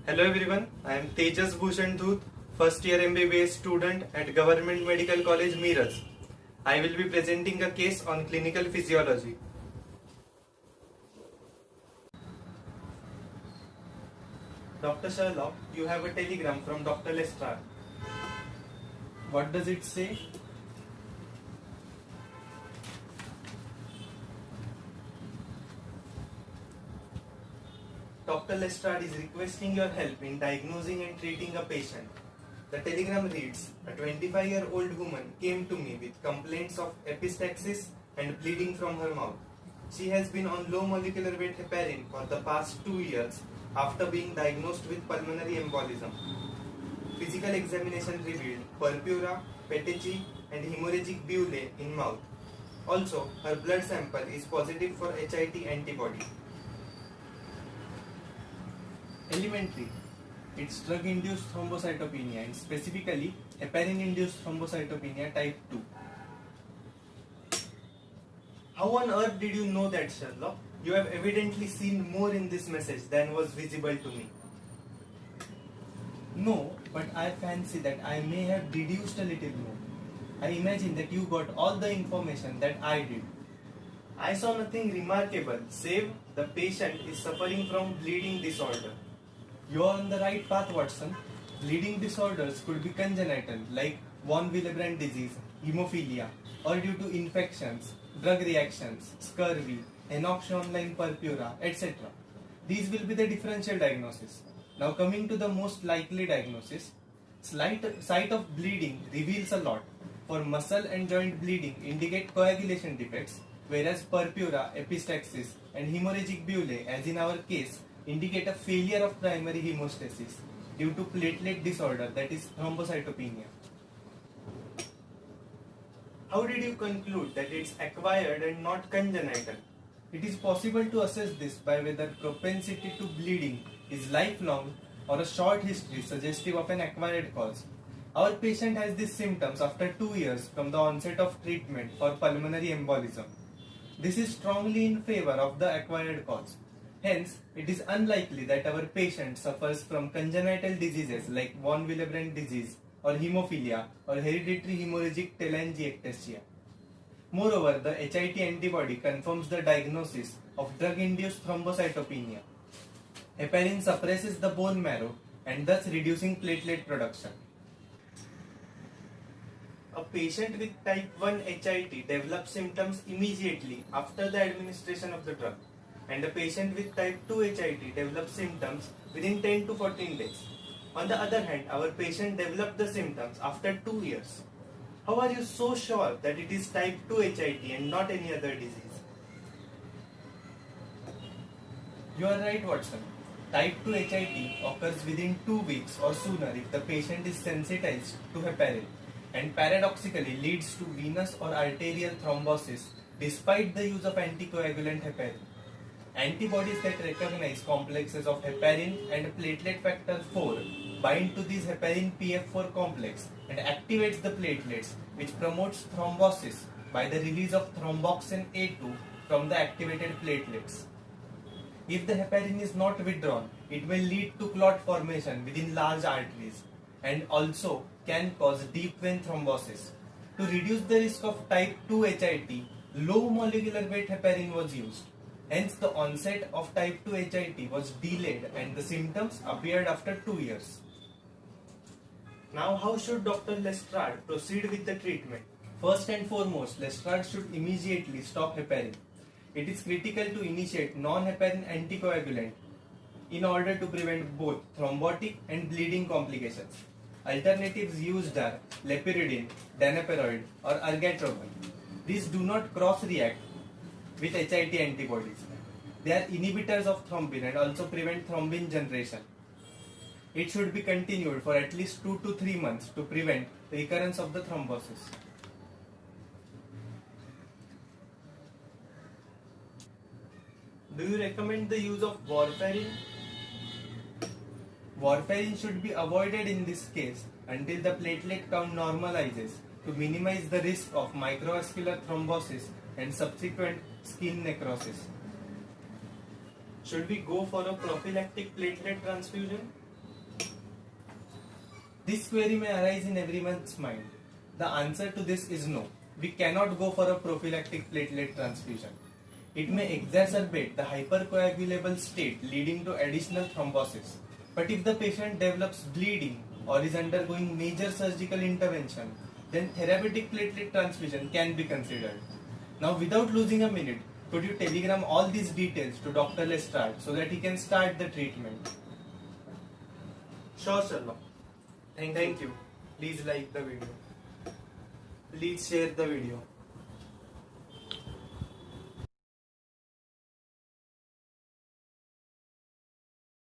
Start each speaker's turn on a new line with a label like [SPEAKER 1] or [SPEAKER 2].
[SPEAKER 1] Hello everyone, I am Tejas Bhushan Dhoot, first year MBBS student at Government Medical College Meerut. I will be presenting a case on clinical physiology. Dr. Sherlock, you have a telegram from Dr. Lestrade. What does it say? Dr. Lestrade is requesting your help in diagnosing and treating a patient. The telegram reads, a 25-year-old woman came to me with complaints of epistaxis and bleeding from her mouth. She has been on low molecular weight heparin for the past 2 years after being diagnosed with pulmonary embolism. Physical examination revealed purpura, petechiae and hemorrhagic bullae in mouth. Also, her blood sample is positive for HIT antibody. Elementary. It's drug-induced thrombocytopenia and specifically heparin-induced thrombocytopenia type 2. How on earth did you know that, Sherlock? You have evidently seen more in this message than was visible to me. No, but I fancy that I may have deduced a little more. I imagine that you got all the information that I did. I saw nothing remarkable, save the patient is suffering from bleeding disorder. You are on the right path, Watson. Bleeding disorders could be congenital, like von Willebrand disease, hemophilia, or due to infections, drug reactions, scurvy, enoxaparin purpura, etc. These will be the differential diagnosis. Now coming to the most likely diagnosis, site of bleeding reveals a lot. For muscle and joint bleeding indicate coagulation defects, whereas purpura, epistaxis, and hemorrhagic bullae, as in our case, indicate a failure of primary hemostasis due to platelet disorder, that is thrombocytopenia. How did you conclude that it's acquired and not congenital? It is possible to assess this by whether propensity to bleeding is lifelong or a short history suggestive of an acquired cause. Our patient has these symptoms after 2 years from the onset of treatment for pulmonary embolism. This is strongly in favor of the acquired cause. Hence, it is unlikely that our patient suffers from congenital diseases like von Willebrand disease or hemophilia or hereditary hemorrhagic telangiectasia. Moreover, the HIT antibody confirms the diagnosis of drug-induced thrombocytopenia. Heparin suppresses the bone marrow and thus reducing platelet production. A patient with type 1 HIT develops symptoms immediately after the administration of the drug, and a patient with type 2 HIT develops symptoms within 10 to 14 days. On the other hand, our patient developed the symptoms after 2 years. How are you so sure that it is type 2 HIT and not any other disease? You are right, Watson. Type 2 HIT occurs within 2 weeks or sooner if the patient is sensitized to heparin, and paradoxically leads to venous or arterial thrombosis despite the use of anticoagulant heparin. Antibodies that recognize complexes of heparin and platelet factor 4 bind to this heparin PF4 complex and activates the platelets, which promotes thrombosis by the release of thromboxane A2 from the activated platelets. If the heparin is not withdrawn, it will lead to clot formation within large arteries and also can cause deep vein thrombosis. To reduce the risk of type 2 HIT, low molecular weight heparin was used. Hence, the onset of type 2 HIT was delayed and the symptoms appeared after 2 years. Now, how should Dr. Lestrade proceed with the treatment? First and foremost, Lestrade should immediately stop heparin. It is critical to initiate non-heparin anticoagulant in order to prevent both thrombotic and bleeding complications. Alternatives used are lepyridine, danaperoid, or ergotamine. These do not cross-react with HIT antibodies. They are inhibitors of thrombin and also prevent thrombin generation. It should be continued for at least 2 to 3 months to prevent recurrence of the thrombosis. Do you recommend the use of warfarin? Warfarin should be avoided in this case until the platelet count normalizes to minimize the risk of microvascular thrombosis and subsequent skin necrosis. Should we go for a prophylactic platelet transfusion? This query may arise in everyone's mind. The answer to this is no. We cannot go for a prophylactic platelet transfusion. It may exacerbate the hypercoagulable state leading to additional thrombosis. But if the patient develops bleeding or is undergoing major surgical intervention, then therapeutic platelet transfusion can be considered. Now, without losing a minute, could you telegram all these details to Dr. Lestrade so that he can start the treatment?
[SPEAKER 2] Sure, Sherlock.
[SPEAKER 1] Thank you. Please like the video. Please share the video.